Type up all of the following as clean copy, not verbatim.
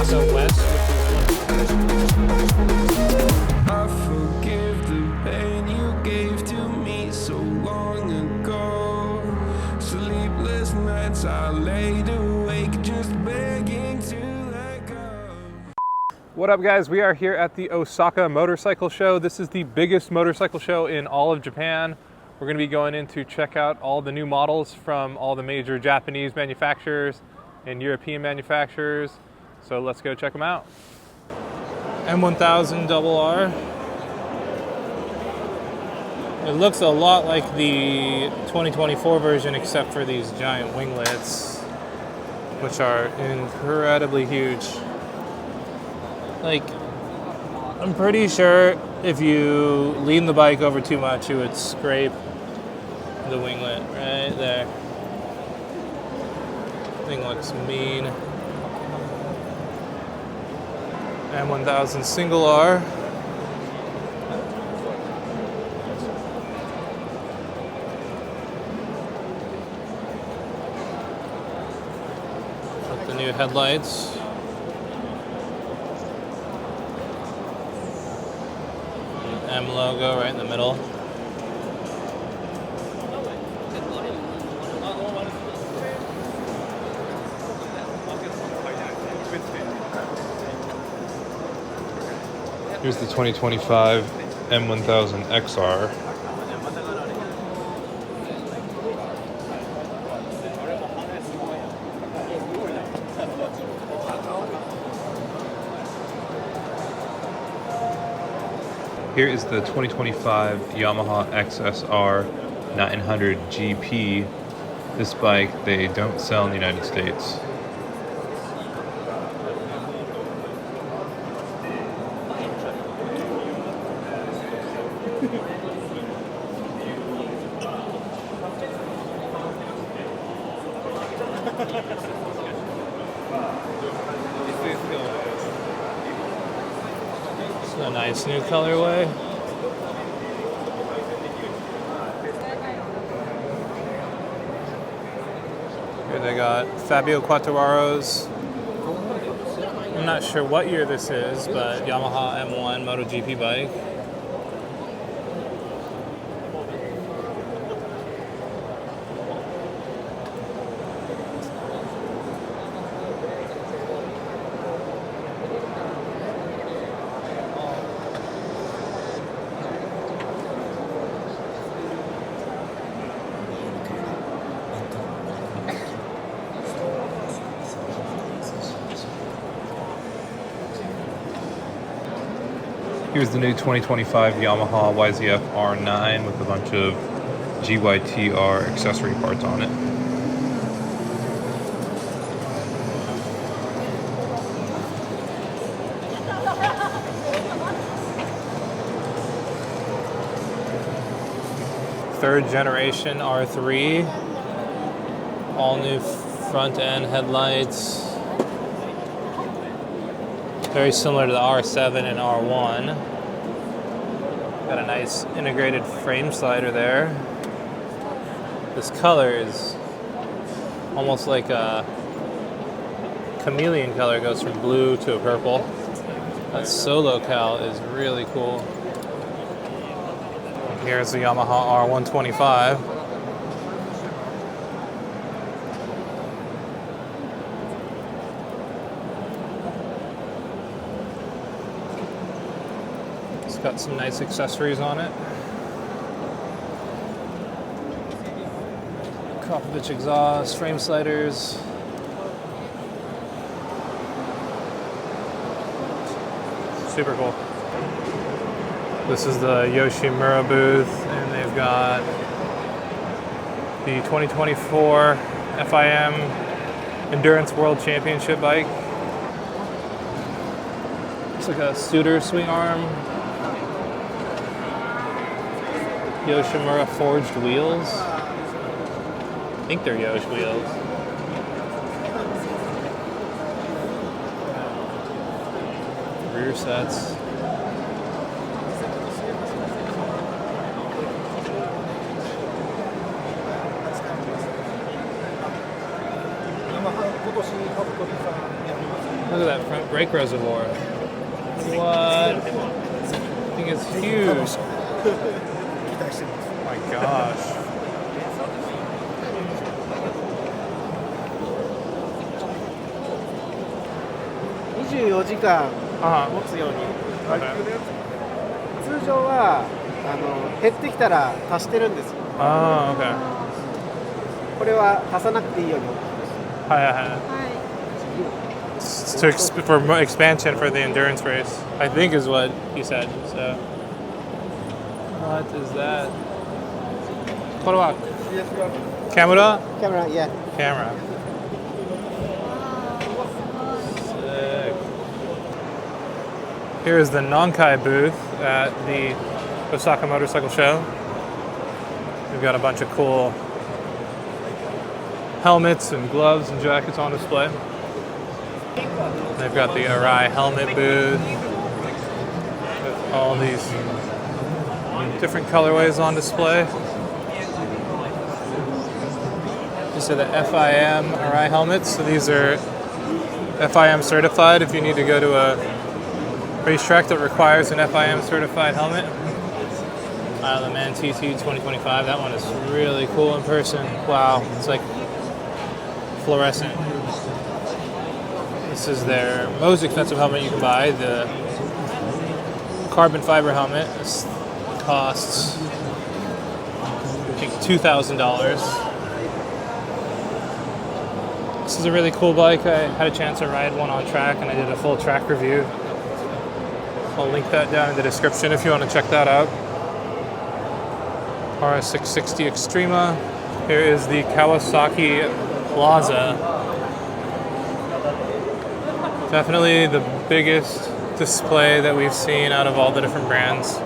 Osaka West, which I forgive the pain you gave to me so long ago. Sleepless nights I laid awake just begging to let go. What up, guys? We are here at the Osaka Motorcycle Show. This is the biggest motorcycle show in all of Japan. We're going to be going in to check out all the new models from all the major Japanese manufacturers and European manufacturers. So let's go check them out. M1000RR. It looks a lot like the 2024 version except for these giant winglets, which are incredibly huge. Like, I'm pretty sure if you lean the bike over too much, you would scrape the winglet right there. Thing looks mean. M1000 single R. With the new headlights. M logo right in the middle. Here's the 2025 M1000 XR. Here is the 2025 Yamaha XSR 900 GP. This bike they don't sell in the United States. It's a nice new colorway. Here they got Fabio Quartararo's. I'm not sure what year this is, but Yamaha M1 MotoGP bike. Here's the new 2025 Yamaha YZF R9 with a bunch of GYTR accessory parts on it. Third generation R3. All new front end headlights. Very similar to the R7 and R1. Got a nice integrated frame slider there. This color is almost like a chameleon color. It goes from blue to a purple. That solo cal is really cool. Here's the Yamaha R125. It's got some nice accessories on it. Kropovich exhaust, frame sliders. Super cool. This is the Yoshimura booth, and they've got the 2024 FIM Endurance World Championship bike. It's like a Suter swing arm. Yoshimura forged wheels. I think they're Yosh wheels. Rear sets. Look at that front brake reservoir. What? I think it's huge. Oh my gosh. 24時間 Uh-huh. 持つように Okay. 通常は減ってきたら足してるんですよ Oh, okay. これは足さなくていいように It's for expansion for the endurance race, I think is what he said. So, what is that? Camera? Camera, yeah. Camera. Sick. Here is the Nankai booth at the Osaka Motorcycle Show. We've got a bunch of cool helmets and gloves and jackets on display. They've got the Arai helmet booth with all these different colorways on display. These are the FIM Arai helmets. So these are FIM certified if you need to go to a racetrack that requires an FIM certified helmet. The Man TT 2025, that one is really cool in person. Wow, it's like fluorescent. This is their most expensive helmet you can buy, the carbon fiber helmet. This costs, I think, $2,000. This is a really cool bike. I had a chance to ride one on track and I did a full track review. I'll link that down in the description if you want to check that out. RS660 Extrema. Here is the Kawasaki Plaza. Definitely the biggest display that we've seen out of all the different brands.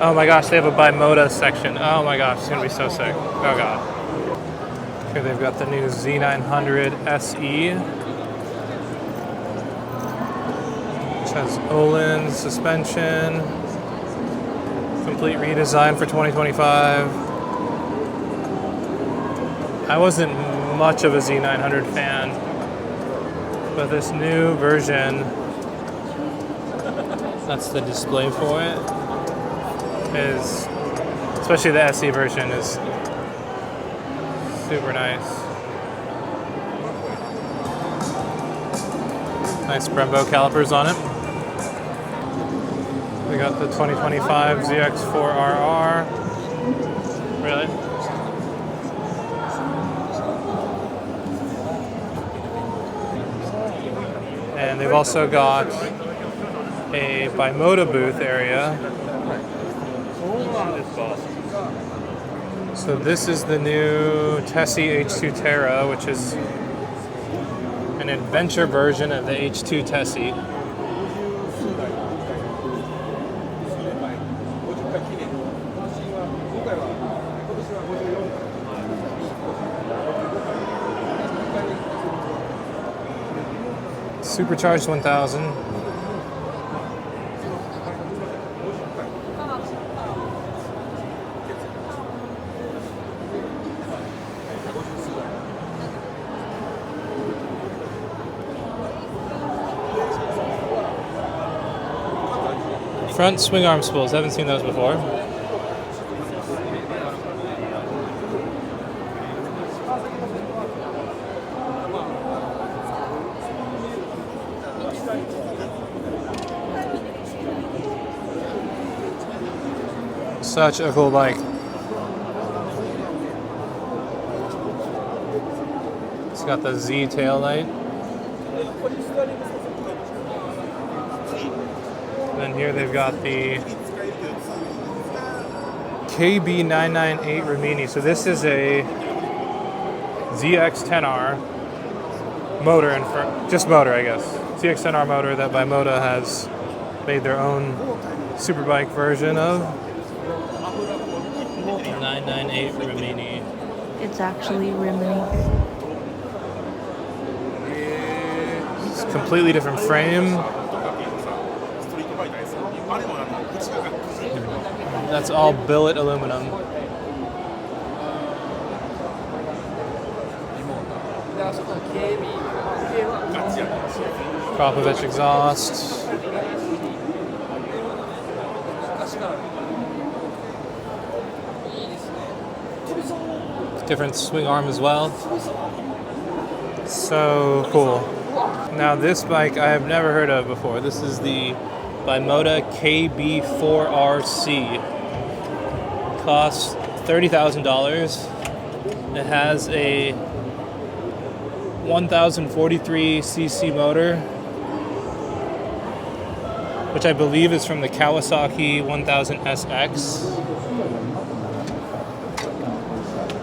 Oh my gosh, they have a Bimota section. Oh my gosh, it's gonna be so sick. Oh god. Here they've got the new Z900 SE, which has Olin suspension, complete redesign for 2025. I wasn't much of a Z900 fan, but this new version, that's the display for it, is, especially the SE version, is super nice. Nice Brembo calipers on it. We got the 2025 ZX4RR. Really? And they've also got a Bimota booth area. So this is the new Tessie H2 Terra, which is an adventure version of the H2 Tessie. Supercharged 1000. Front swing arm spools, haven't seen those before. Such a cool bike. It's got the Z tail light. Then here they've got the KB998 Rimini. So this is a ZX10R motor, and just motor, I guess. ZX10R motor that Bimota has made their own superbike version of. 998 Rimini. It's actually Rimini. It's a completely different frame. That's all billet aluminum. Kropovich exhaust. Different swing arm as well. So cool. Now this bike I have never heard of before. This is the Bimota KB4RC. Costs $30,000. It has a 1043cc motor, which I believe is from the Kawasaki 1000SX.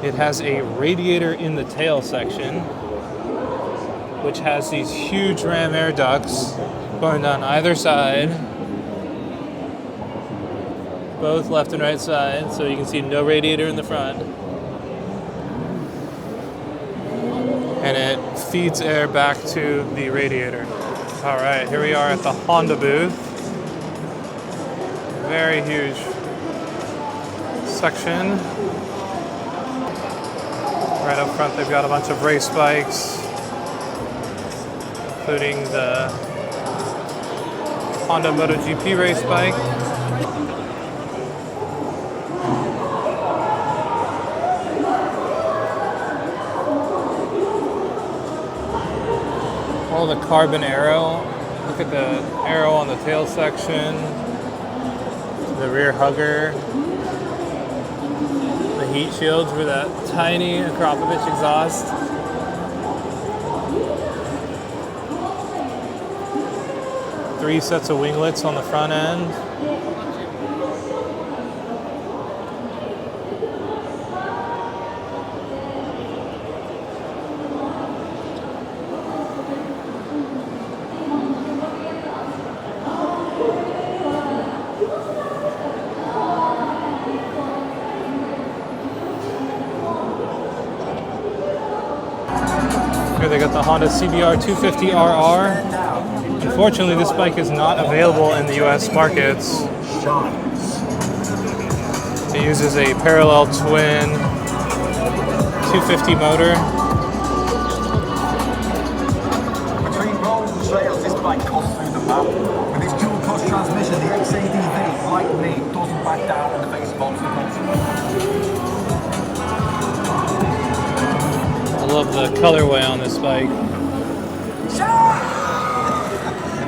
It has a radiator in the tail section, which has these huge ram air ducts going down either side, both left and right side, so you can see no radiator in the front. And it feeds air back to the radiator. All right, here we are at the Honda booth. Very huge section. Right up front, they've got a bunch of race bikes, including the Honda MotoGP race bike. All the carbon aero. Look at the aero on the tail section, the rear hugger. The heat shields for that tiny Kropovich exhaust. Three sets of winglets on the front end. Here they got the Honda CBR 250RR. Unfortunately, this bike is not available in the US markets. It uses a parallel twin 250 motor. Between rolls and trails, this bike cuts through the map. With its dual clutch transmission, the XADV, like me, doesn't back down in the face of obstacles. I love the colorway on this bike.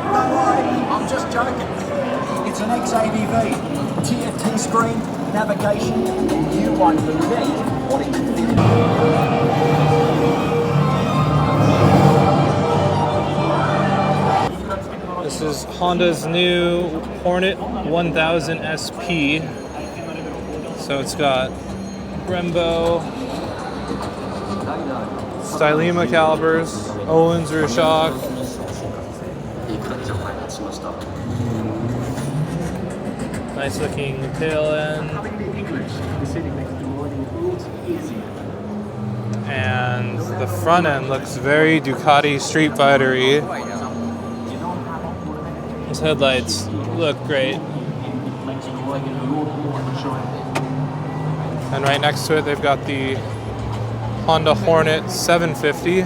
Don't worry, I'm just joking. It's an XADV, TFT screen, navigation, and you won't believe what it can do. This is Honda's new Hornet 1000 SP. So it's got Brembo, Stylema calipers, Owens rear shock. Nice looking tail end. And the front end looks very Ducati Street Fighter-y. Those headlights look great. And right next to it, they've got the Honda Hornet 750.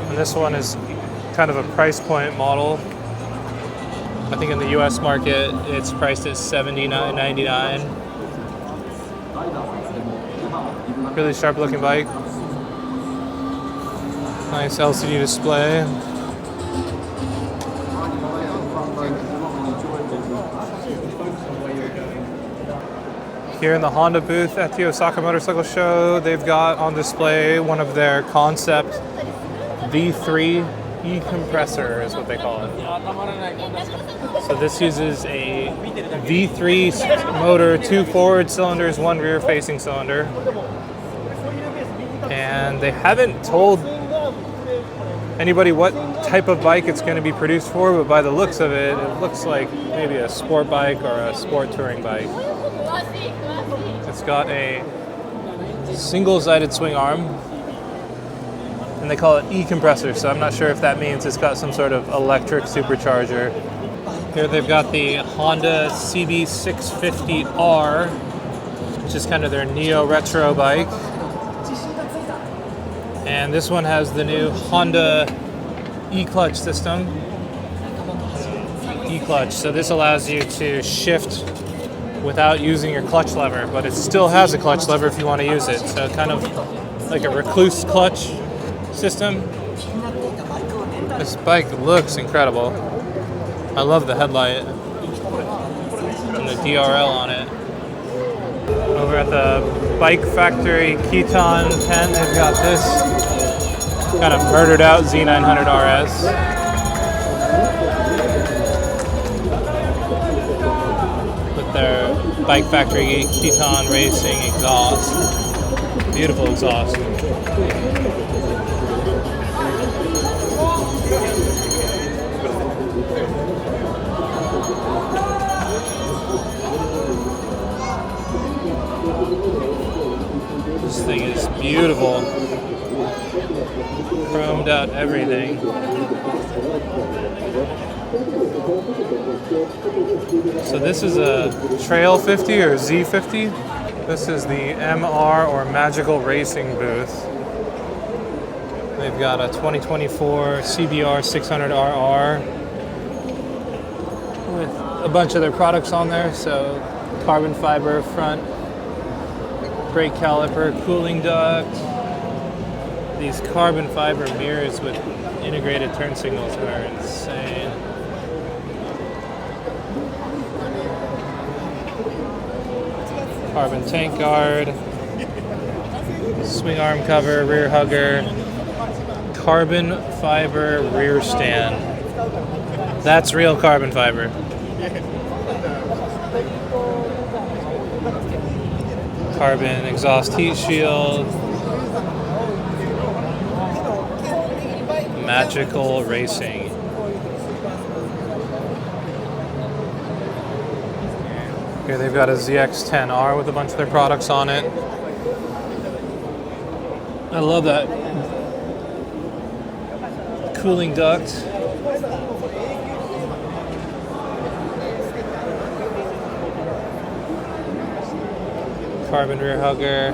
And this one is kind of a price point model. I think in the US market, it's priced at $79.99. Really sharp looking bike. Nice LCD display. Here in the Honda booth at the Osaka Motorcycle Show, they've got on display one of their concept V3 e-compressor is what they call it. So this uses a V3 motor, 2 forward cylinders, 1 rear facing cylinder. And they haven't told anybody what type of bike it's going to be produced for, but by the looks of it, it looks like maybe a sport bike or a sport touring bike. It's got a single-sided swing arm, and they call it e-compressor, so I'm not sure if that means it's got some sort of electric supercharger. Here they've got the Honda CB650R which is kind of their neo-retro bike. And this one has the new Honda e-clutch system. E-clutch, so this allows you to shift without using your clutch lever, but it still has a clutch lever if you want to use it. So kind of like a recluse clutch system. This bike looks incredible. I love the headlight and the DRL on it. Over at the Bike Factory Keaton tent, they've got this kind of murdered out Z900 RS. With their Bike Factory Keaton Racing exhaust. Beautiful exhaust. This thing is beautiful. Chromed out everything. So this is a Trail 50 or Z50. This is the MR or Magical Racing booth. They've got a 2024 CBR 600RR with a bunch of their products on there. So carbon fiber front brake caliper, cooling duct. These carbon fiber mirrors with integrated turn signals are insane. Carbon tank guard, swing arm cover, rear hugger, carbon fiber rear stand. That's real carbon fiber. Carbon exhaust heat shield. Magical Racing. Here they've got a ZX-10R with a bunch of their products on it. I love that cooling duct. Carbon rear hugger.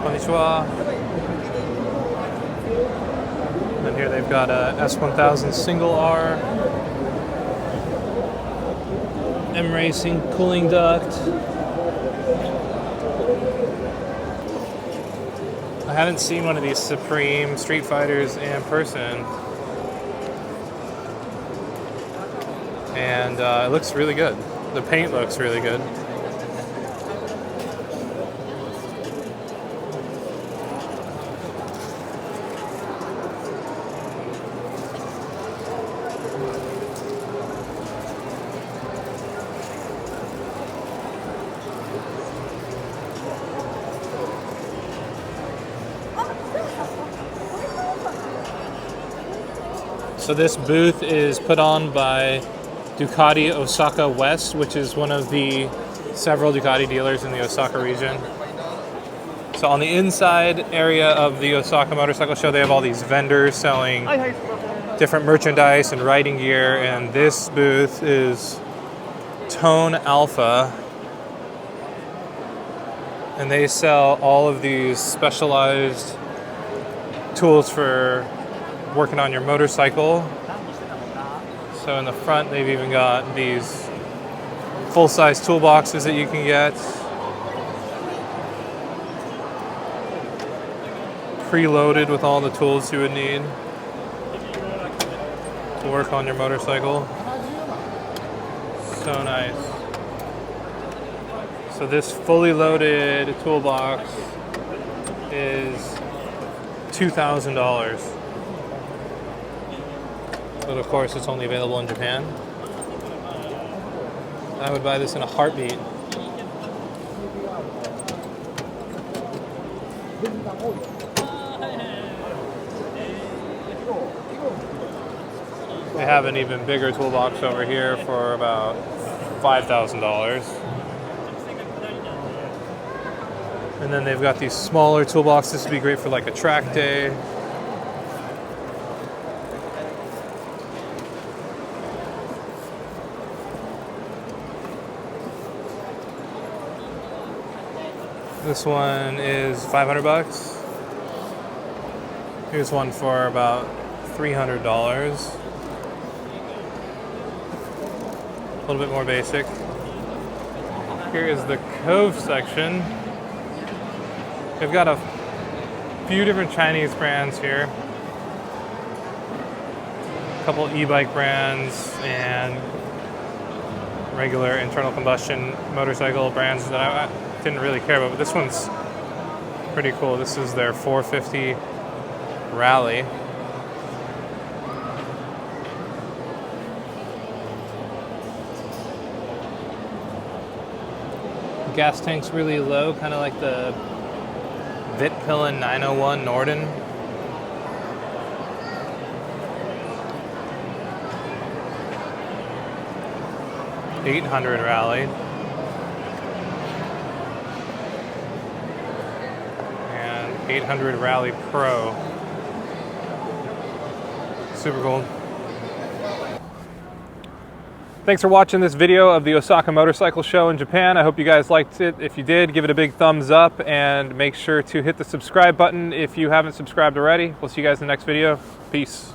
Konnichiwa. And here they've got a S1000 single R. M Racing cooling duct. I haven't seen one of these Supreme Street Fighters in person. And it looks really good. The paint looks really good. So this booth is put on by Ducati Osaka West, which is one of the several Ducati dealers in the Osaka region. So on the inside area of the Osaka Motorcycle Show, they have all these vendors selling different merchandise and riding gear, and this booth is Tone Alpha, and they sell all of these specialized tools for working on your motorcycle. So in the front they've even got these full-size toolboxes that you can get, preloaded with all the tools you would need to work on your motorcycle. So nice. So this fully loaded toolbox is $2,000. But of course, it's only available in Japan. I would buy this in a heartbeat. They have an even bigger toolbox over here for about $5,000. And then they've got these smaller toolboxes. This would be great for like a track day. This one is 500 bucks. Here's one for about $300. A little bit more basic. Here is the Cove section. They've got a few different Chinese brands here. A couple e-bike brands and regular internal combustion motorcycle brands that I didn't really care about, but this one's pretty cool. This is their 450 Rally. Gas tank's really low, kind of like the Vitpillen 901 Norden. $800 Rally. And 800 Rally Pro. Super cool. Thanks for watching this video of the Osaka Motorcycle Show in Japan. I hope you guys liked it. If you did, give it a big thumbs up and make sure to hit the subscribe button if you haven't subscribed already. We'll see you guys in the next video. Peace.